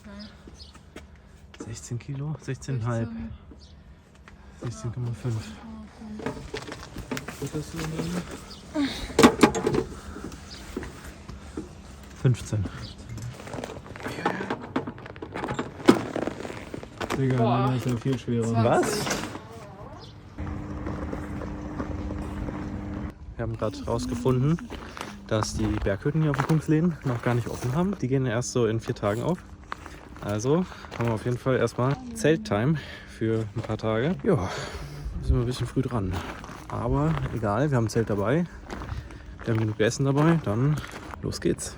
Okay. 16 Kilo? 16,5. 16,5. Was hast du denn? 15. Digga, meiner ist ja viel schwerer. Was? Wir haben gerade rausgefunden, dass die Berghütten hier auf dem Kungsleden noch gar nicht offen haben. Die gehen erst so in 4 Tagen auf. Also haben wir auf jeden Fall erstmal Zelttime für ein paar Tage. Ja, sind wir ein bisschen früh dran. Aber egal, wir haben ein Zelt dabei. Wir haben genug Essen dabei. Dann los geht's.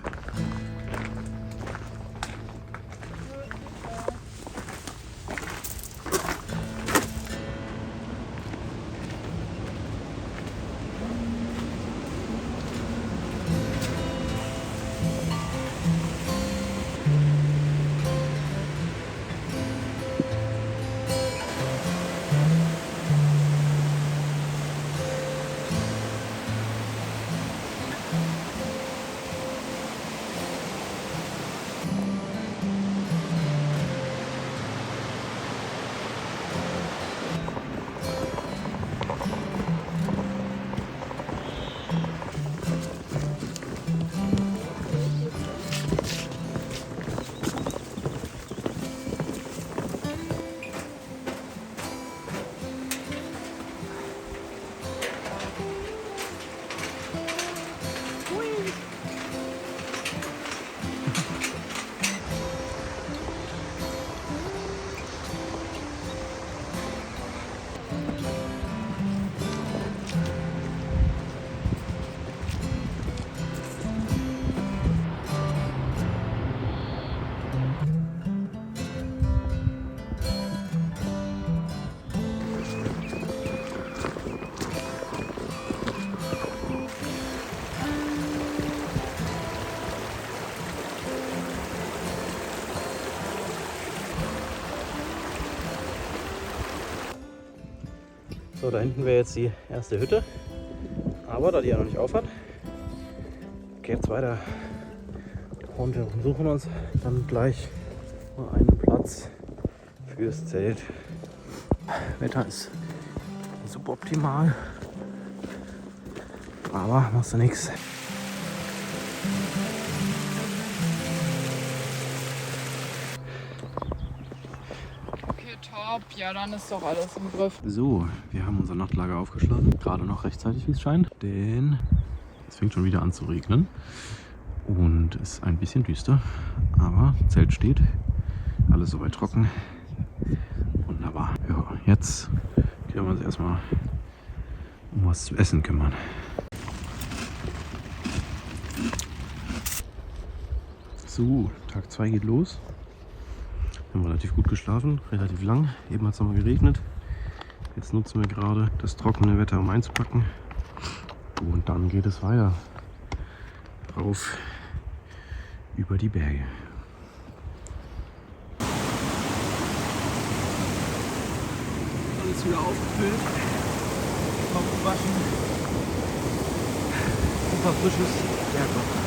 So, da hinten wäre jetzt die erste Hütte. Aber da die ja noch nicht auf hat, geht es weiter. Und wir suchen uns dann gleich mal einen Platz fürs Zelt. Wetter ist suboptimal, aber machst du nichts. Okay, top. Ja, dann ist doch alles im Griff. So, wir haben unser Nachtlager aufgeschlagen. Gerade noch rechtzeitig, wie es scheint. Denn es fängt schon wieder an zu regnen. Und es ist ein bisschen düster. Aber Zelt steht. Alles soweit trocken. Wunderbar. Ja, jetzt können wir uns erstmal um was zu essen kümmern. So, Tag 2 geht los. Wir haben relativ gut geschlafen, relativ lang. Eben hat es nochmal geregnet. Jetzt nutzen wir gerade das trockene Wetter, um einzupacken. Und dann geht es weiter. Rauf über die Berge. Alles wieder aufgefüllt. Aufgewaschen. Super frisches Bergwasser.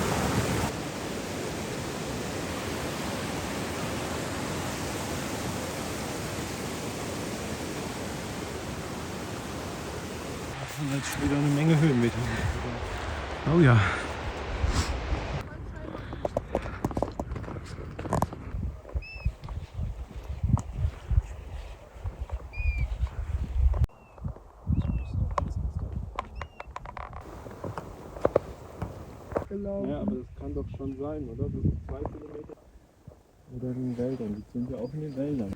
Und jetzt schon wieder eine Menge Höhenmeter. Oh ja. Ja, aber das kann doch schon sein, oder? Das sind 2 Kilometer. Oder in den Wäldern. Die sind ja auch in den Wäldern.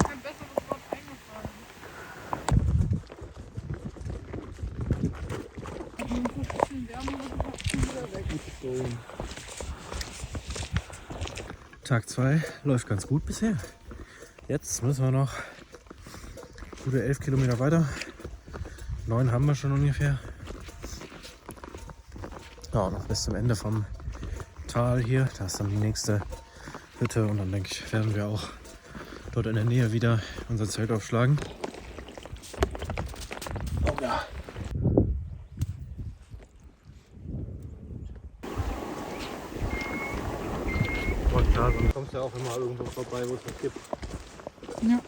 Ein besseres Wort eingefallen. Tag 2 läuft ganz gut bisher. Jetzt müssen wir noch gute 11 Kilometer weiter. 9 haben wir schon ungefähr. Ja, noch bis zum Ende vom Tal hier. Da ist dann die nächste Hütte und dann denke ich, werden wir auch dort in der Nähe wieder unser Zelt aufschlagen. Oh ja. einfach klar, sonst kommst du ja auch immer irgendwo vorbei, wo es was gibt. Ja.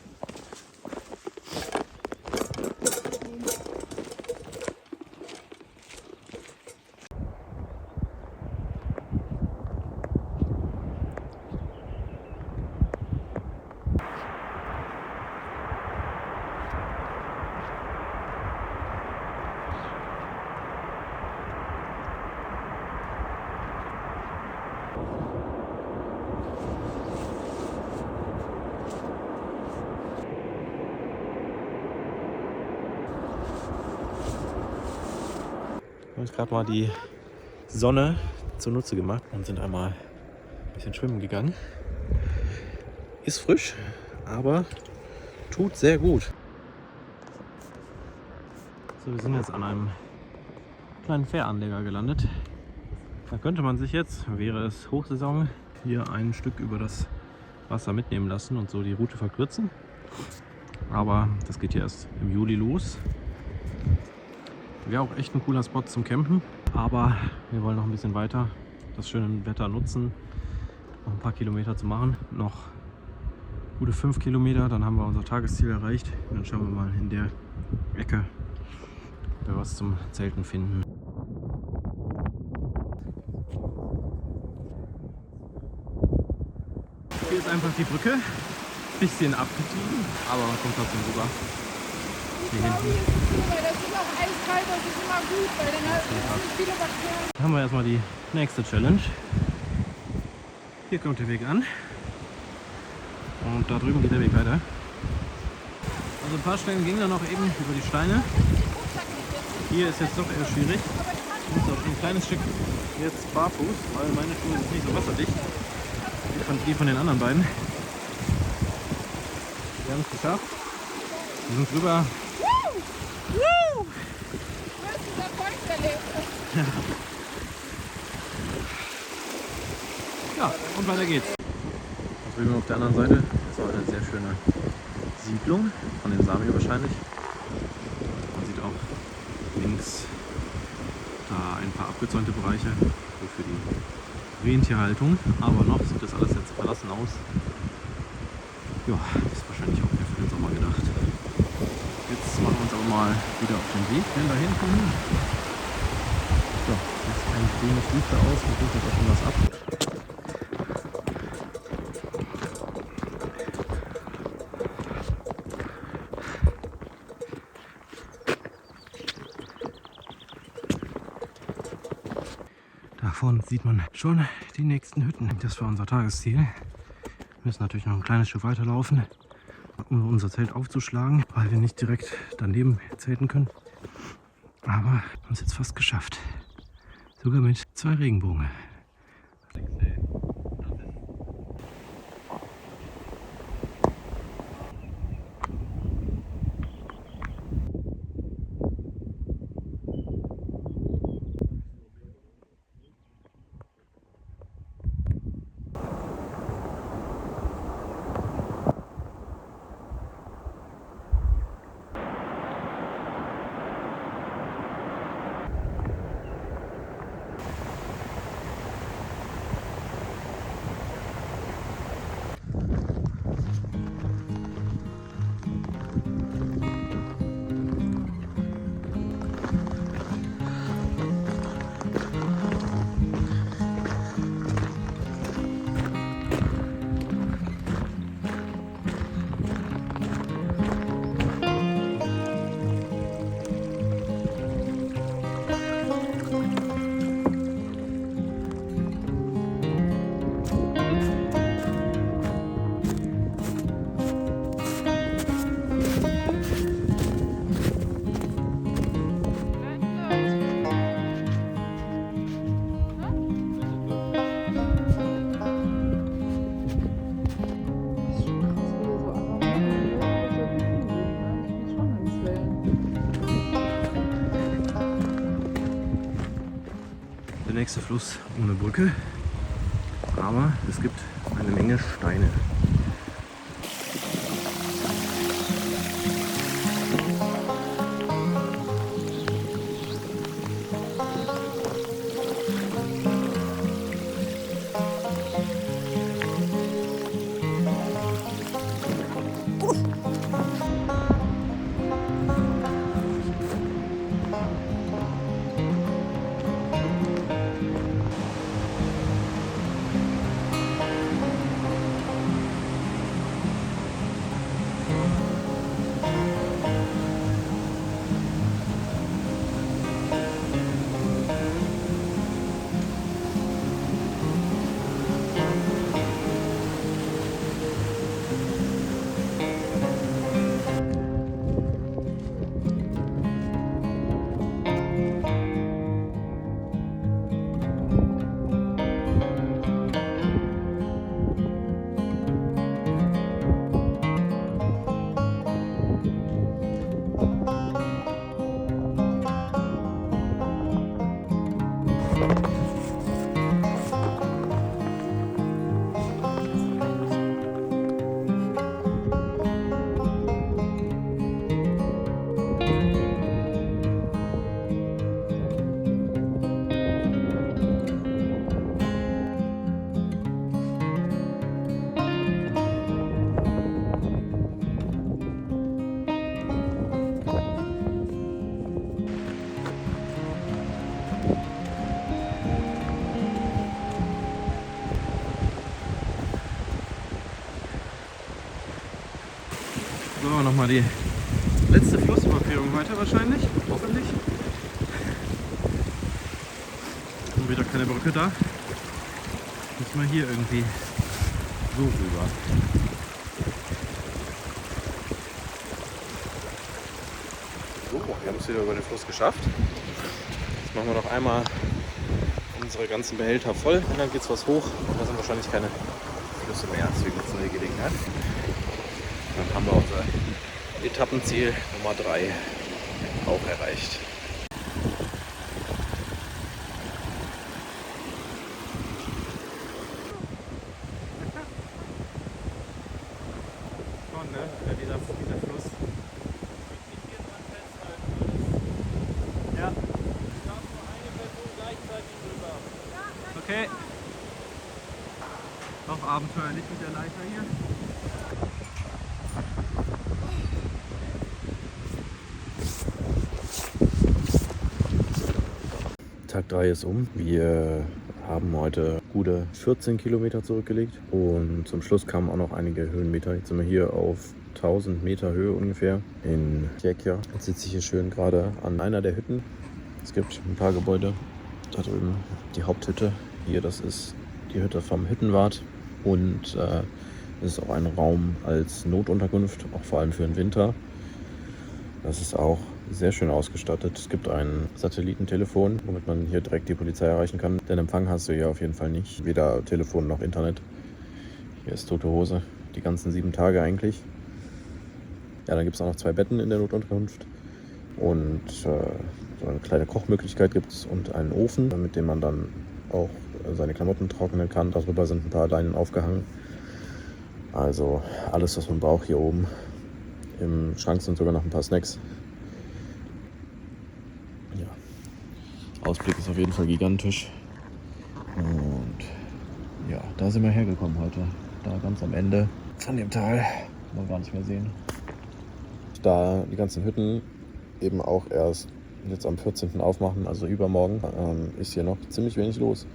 Wir haben uns gerade mal die Sonne zunutze gemacht und sind einmal ein bisschen schwimmen gegangen. Ist frisch, aber tut sehr gut. So, wir sind jetzt an einem kleinen Fähranleger gelandet. Da könnte man sich jetzt, wäre es Hochsaison, hier ein Stück über das Wasser mitnehmen lassen und so die Route verkürzen. Aber das geht ja erst im Juli los. Wäre auch echt ein cooler Spot zum Campen, aber wir wollen noch ein bisschen weiter das schöne Wetter nutzen, noch ein paar Kilometer zu machen. Noch gute 5 Kilometer, dann haben wir unser Tagesziel erreicht. Und dann schauen wir mal in der Ecke, ob wir was zum Zelten finden. Hier ist einfach die Brücke, bisschen abgestiegen, aber man kommt trotzdem rüber. Hier hinten. Weil das ist auch eiskalt, das ist immer gut, weil dann hat es nicht viele Bakterien. Dann haben wir erstmal die nächste Challenge. Hier kommt der Weg an. Und da drüben geht der Weg weiter. Also ein paar Stellen gingen dann noch eben über die Steine. Hier ist jetzt doch eher schwierig. Ich muss auch ein kleines Stück jetzt barfuß, weil meine Schuhe sind nicht so wasserdicht. Die von den anderen beiden. Wir haben es geschafft. Wir sind drüber. Ja, und weiter geht's. Da drüben auf der anderen Seite ist auch eine sehr schöne Siedlung von den Sami wahrscheinlich. Man sieht auch links da ein paar abgezäunte Bereiche so für die Rentierhaltung, aber noch sieht das alles jetzt verlassen aus. Ja, ist wahrscheinlich auch mehr für den Sommer gedacht. Jetzt machen wir uns aber mal wieder auf den Weg, wenn da hinten. So, jetzt ein grünes Licht da aus, man tut jetzt auch schon was ab. Davon sieht man schon die nächsten Hütten. Das war unser Tagesziel. Wir müssen natürlich noch ein kleines Stück weiterlaufen, um unser Zelt aufzuschlagen, weil wir nicht direkt daneben zelten können. Aber wir haben es jetzt fast geschafft. Sogar mit 2 Regenbogen. Der nächste Fluss ohne Brücke, aber es gibt eine Menge Steine. So, nochmal die letzte Flussüberquerung heute wahrscheinlich. Hoffentlich. Und wieder keine Brücke da. Müssen wir hier irgendwie so rüber. So, wir haben es wieder über den Fluss geschafft. Jetzt machen wir noch einmal unsere ganzen Behälter voll und dann geht es was hoch. Da sind wahrscheinlich keine Flüsse mehr. Deswegen nutzen wir die Gelegenheit. Dann haben wir unser Etappenziel Nummer 3 auch erreicht. Schon, ne? Dieser Fluss. Ja. Okay. Noch abenteuerlich mit der Leiter hier. Tag 3 ist um. Wir haben heute gute 14 Kilometer zurückgelegt und zum Schluss kamen auch noch einige Höhenmeter. Jetzt sind wir hier auf 1000 Meter Höhe ungefähr in Tjekja. Jetzt sitze ich hier schön gerade an einer der Hütten. Es gibt ein paar Gebäude. Da drüben die Haupthütte. Hier, das ist die Hütte vom Hüttenwart und es ist auch ein Raum als Notunterkunft, auch vor allem für den Winter. Das ist auch sehr schön ausgestattet. Es gibt ein Satellitentelefon, womit man hier direkt die Polizei erreichen kann. Den Empfang hast du hier auf jeden Fall nicht. Weder Telefon noch Internet. Hier ist tote Hose. Die ganzen 7 Tage eigentlich. Ja, dann gibt es auch noch 2 Betten in der Notunterkunft. Und so eine kleine Kochmöglichkeit gibt es und einen Ofen, mit dem man dann auch seine Klamotten trocknen kann. Darüber sind ein paar Leinen aufgehangen. Also alles, was man braucht hier oben. Im Schrank sind sogar noch ein paar Snacks. Ja. Ausblick ist auf jeden Fall gigantisch. Und ja, da sind wir hergekommen heute. Da ganz am Ende von dem Tal. Kann man gar nicht mehr sehen. Da die ganzen Hütten eben auch erst jetzt am 14. aufmachen, also übermorgen, ist hier noch ziemlich wenig los.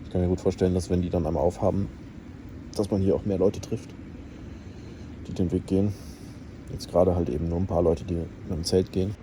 Ich kann mir gut vorstellen, dass wenn die dann einmal aufhaben, dass man hier auch mehr Leute trifft, die den Weg gehen. Jetzt gerade halt eben nur ein paar Leute, die mit dem Zelt gehen.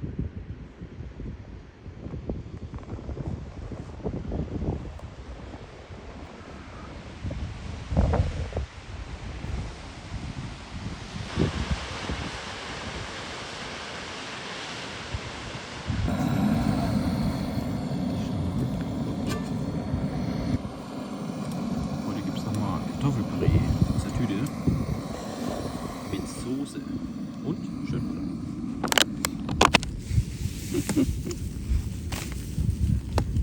Heute gibt es nochmal Kartoffelpüree aus der Tüte mit Soße und schön Butter.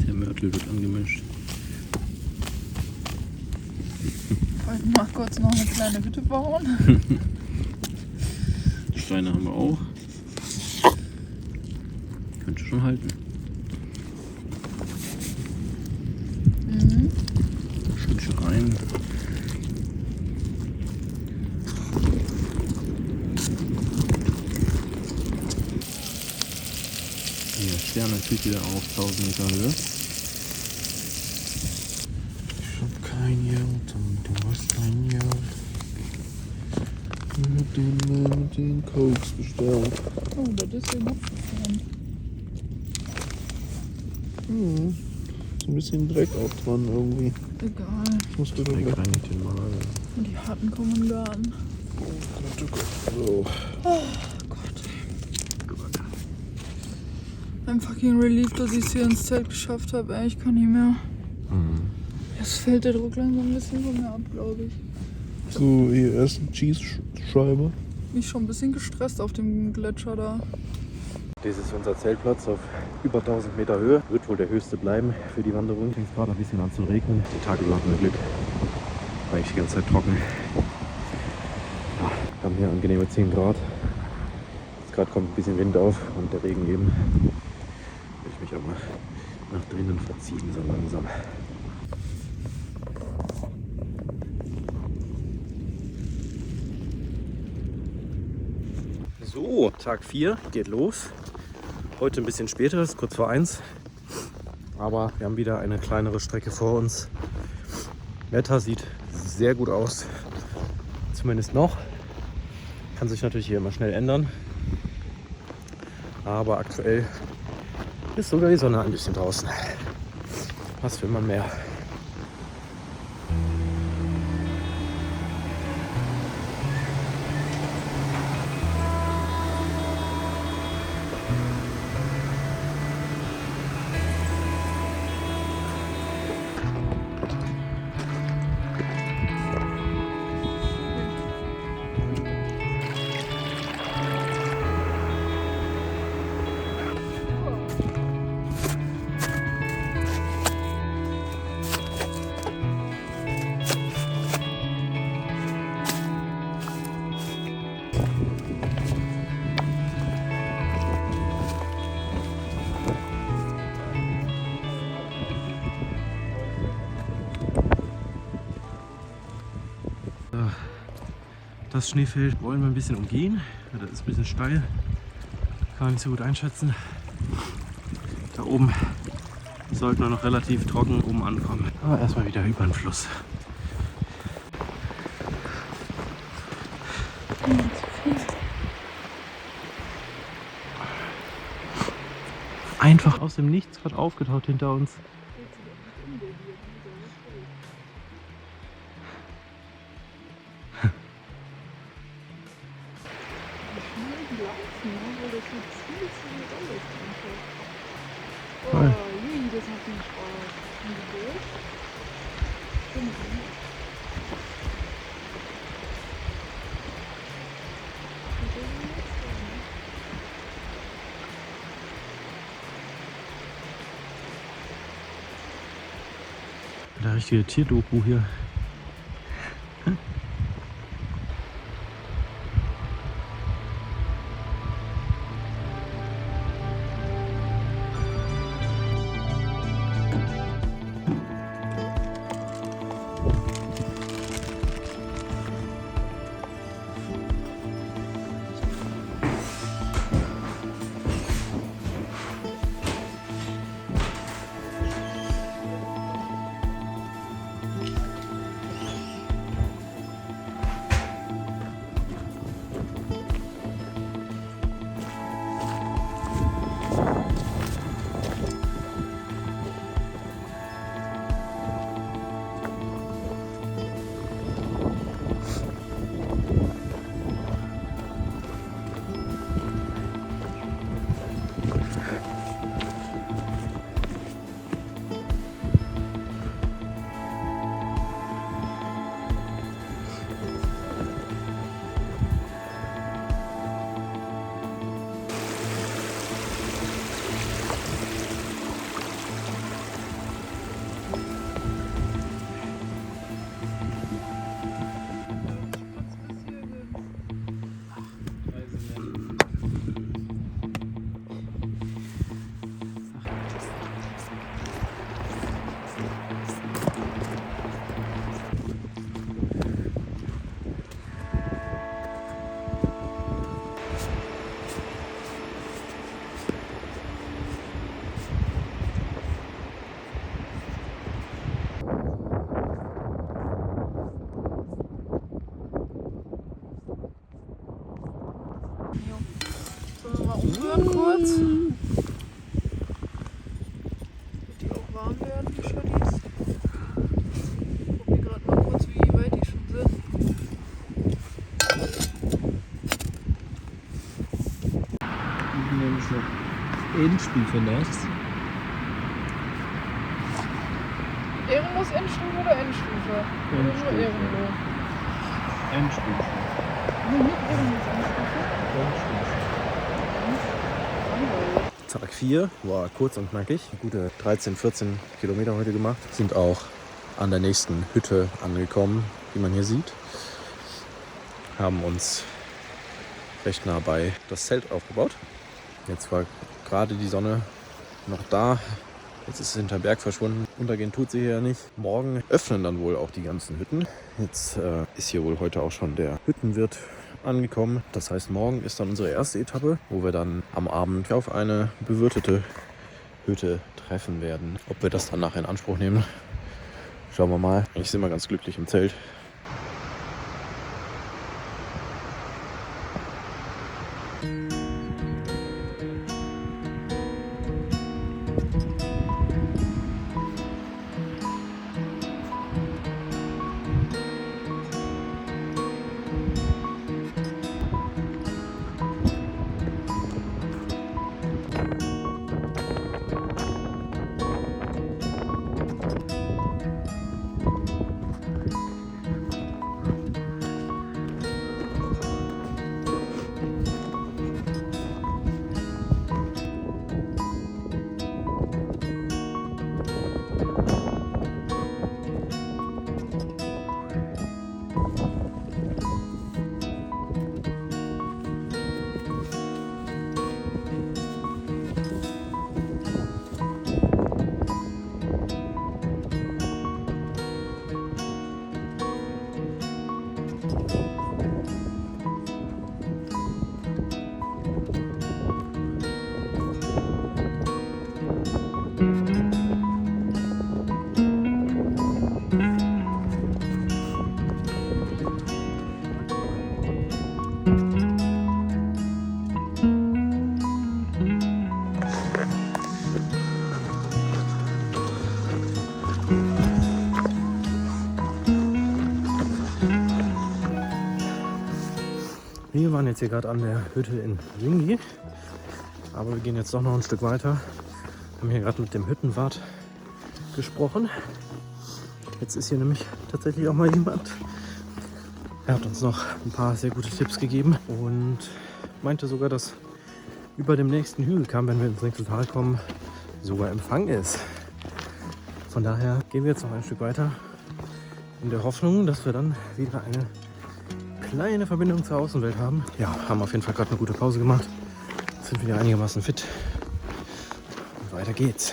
Der Mörtel wird angemischt. Ich mach kurz noch eine kleine Hütte bauen. Steine haben wir auch. Könnte schon halten. Mhm. Stückchen rein. Hier, Stern natürlich wieder auf 1000 Meter Höhe. Ich hab kein Geld und du hast kein Geld. Mit den Cokes bestellt. Oh, das ist ja noch verfahren. So ein bisschen Dreck auch dran irgendwie. Egal. Ich muss wieder weg rein den mal. Und die Harten kommen gar an. Oh Gott. So. Oh Gott. I'm fucking relieved, dass ich es hier ins Zelt geschafft habe. Ey, ich kann nicht mehr. Jetzt fällt der Druck langsam ein bisschen von mir ab, glaube ich. So, hier erst eine Cheese-Scheibe. Mich schon ein bisschen gestresst auf dem Gletscher da. Das ist unser Zeltplatz auf über 1000 Meter Höhe. Wird wohl der höchste bleiben für die Wanderung. Fängt gerade ein bisschen an zu regnen. Den Tag über hatten wir Glück. War eigentlich die ganze Zeit trocken. Ja, wir haben hier angenehme 10 Grad. Jetzt gerade kommt ein bisschen Wind auf und der Regen eben. Will ich mich auch mal nach drinnen verziehen, so langsam. So, Tag 4 geht los. Heute ein bisschen später, ist kurz vor 1. Aber wir haben wieder eine kleinere Strecke vor uns. Wetter sieht sehr gut aus. Zumindest noch. Kann sich natürlich hier immer schnell ändern. Aber aktuell ist sogar die Sonne ein bisschen draußen. Was will man mehr? Das Schneefeld wollen wir ein bisschen umgehen. Das ist ein bisschen steil. Kann man nicht so gut einschätzen. Da oben sollten wir noch relativ trocken oben ankommen. Aber erstmal wieder über den Fluss. Einfach aus dem Nichts gerade aufgetaucht hinter uns. Oh, je, das macht den Spaß. Und die Boot? Stimmt, ne? Eine richtige Tierdoku hier. Sollen wir mal umrühren kurz? Damit die auch warm werden, die Schottis. Ich gucke gerade mal kurz, wie weit die schon sind. Nämlich noch Endstufe nachts. Ehrenlos Endstufe oder Endstufe? Oder nur Endstufe. Ehrenlos? Endstufe. Nee, nicht Ehrenlos Endstufe. Tag 4 war kurz und knackig. Gute 13, 14 Kilometer heute gemacht. Sind auch an der nächsten Hütte angekommen, wie man hier sieht. Haben uns recht nah bei das Zelt aufgebaut. Jetzt war gerade die Sonne noch da. Jetzt ist es hinter Berg verschwunden. Untergehen tut sie hier ja nicht. Morgen öffnen dann wohl auch die ganzen Hütten. Jetzt ist hier wohl heute auch schon der Hüttenwirt angekommen. Das heißt, morgen ist dann unsere erste Etappe, wo wir dann am Abend auf eine bewirtete Hütte treffen werden. Ob wir das dann nachher in Anspruch nehmen, schauen wir mal. Eigentlich sind wir ganz glücklich im Zelt. Wir waren jetzt hier gerade an der Hütte in Singi, aber wir gehen jetzt doch noch ein Stück weiter. Wir haben hier gerade mit dem Hüttenwart gesprochen. Jetzt ist hier nämlich tatsächlich auch mal jemand. Er hat uns noch ein paar sehr gute Tipps gegeben und meinte sogar, dass über dem nächsten Hügelkamm, wenn wir ins nächste Tal kommen, sogar Empfang ist. Von daher gehen wir jetzt noch ein Stück weiter in der Hoffnung, dass wir dann wieder eine kleine Verbindung zur Außenwelt haben. Ja, haben auf jeden Fall gerade eine gute Pause gemacht. Jetzt sind wir wieder einigermaßen fit. Und weiter geht's.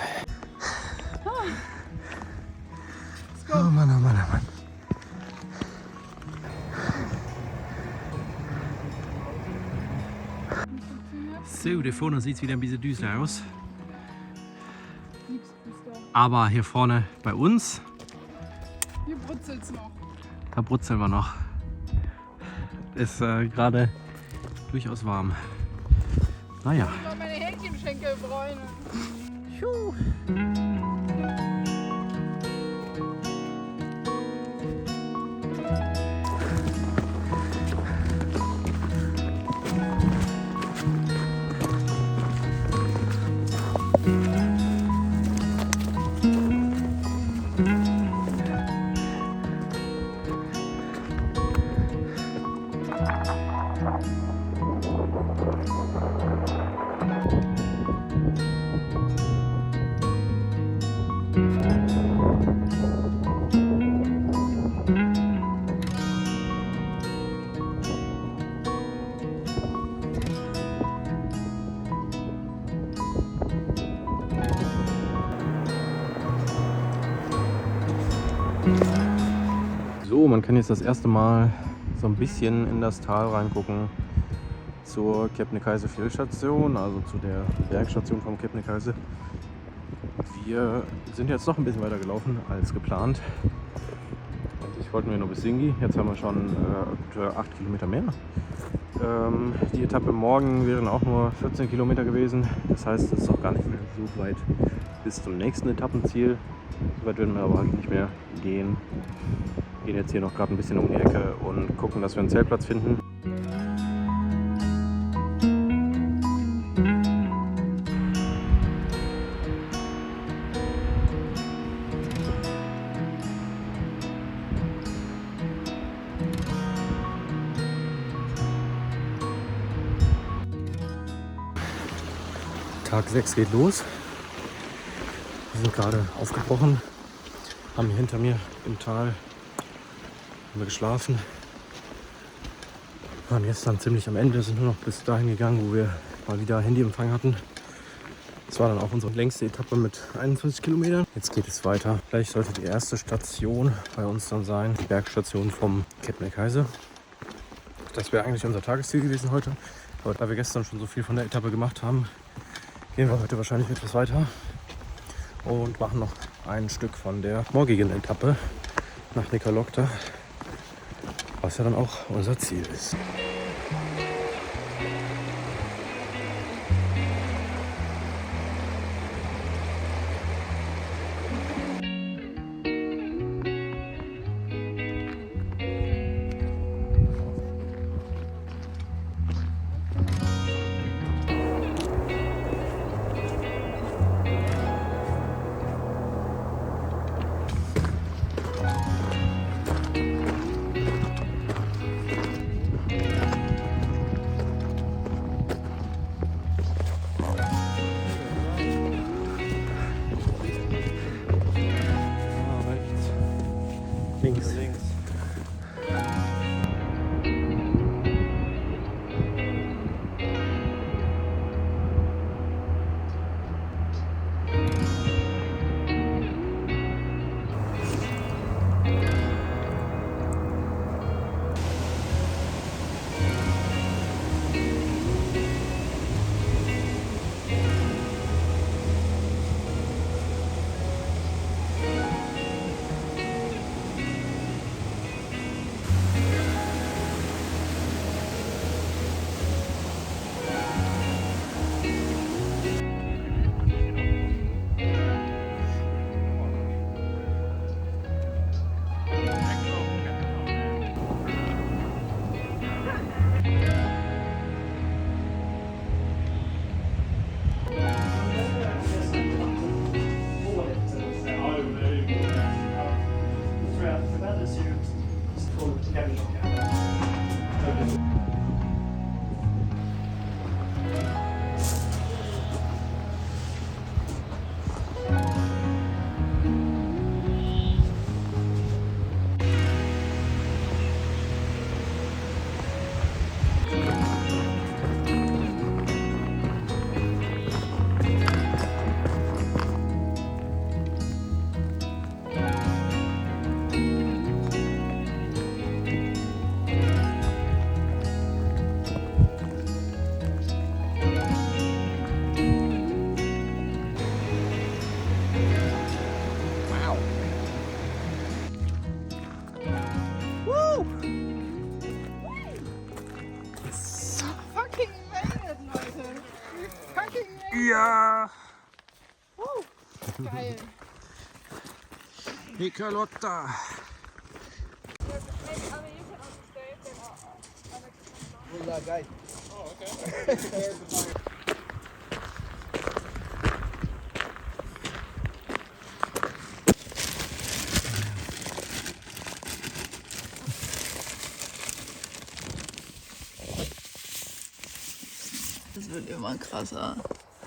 Oh Mann, oh Mann, oh Mann. So, da vorne sieht es wieder ein bisschen düster aus. Aber hier vorne bei uns, Hier brutzelt's noch. da brutzeln wir noch. Ist gerade durchaus warm. Naja. Ich soll meine Hähnchenschenkel bräunen. So, man kann jetzt das erste Mal so ein bisschen in das Tal reingucken zur Kebnekaise-Fjellstation, also zu der Bergstation vom Kebnekaise. Wir sind jetzt noch ein bisschen weiter gelaufen als geplant. Eigentlich wollten wir nur bis Singi, jetzt haben wir schon 8 Kilometer mehr. Die Etappe morgen wären auch nur 14 Kilometer gewesen. Das heißt, es ist auch gar nicht mehr so weit bis zum nächsten Etappenziel. So weit werden wir aber halt nicht mehr gehen. Gehen jetzt hier noch gerade ein bisschen um die Ecke und gucken, dass wir einen Zeltplatz finden. Tag 6 geht los. Wir sind gerade aufgebrochen, haben hier hinter mir im Tal haben wir geschlafen. Waren gestern ziemlich am Ende, sind nur noch bis dahin gegangen, wo wir mal wieder Handyempfang hatten. Das war dann auch unsere längste Etappe mit 21 Kilometern. Jetzt geht es weiter. Gleich sollte die erste Station bei uns dann sein, die Bergstation vom Kebnekaise. Das wäre eigentlich unser Tagesziel gewesen heute. Aber da wir gestern schon so viel von der Etappe gemacht haben, gehen wir heute wahrscheinlich etwas weiter und machen noch ein Stück von der morgigen Etappe nach Nikolokta, was ja dann auch unser Ziel ist. Fucking made it, Leute. We fucking made Ja! it. Geil. Nicarlotta! Das wird immer krasser.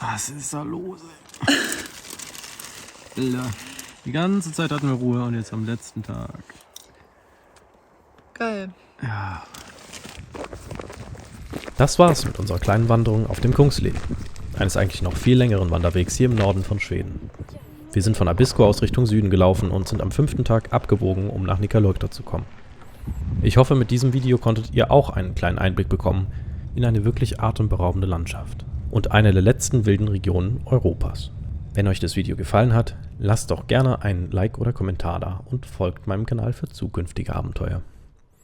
Was ist da los, ey? Alter, die ganze Zeit hatten wir Ruhe und jetzt am letzten Tag. Geil. Ja. Das war's mit unserer kleinen Wanderung auf dem Kungsleden, eines eigentlich noch viel längeren Wanderwegs hier im Norden von Schweden. Wir sind von Abisko aus Richtung Süden gelaufen und sind am 5. Tag abgebogen, um nach Nikkaluokta zu kommen. Ich hoffe, mit diesem Video konntet ihr auch einen kleinen Einblick bekommen in eine wirklich atemberaubende Landschaft und eine der letzten wilden Regionen Europas. Wenn euch das Video gefallen hat, lasst doch gerne einen Like oder Kommentar da und folgt meinem Kanal für zukünftige Abenteuer.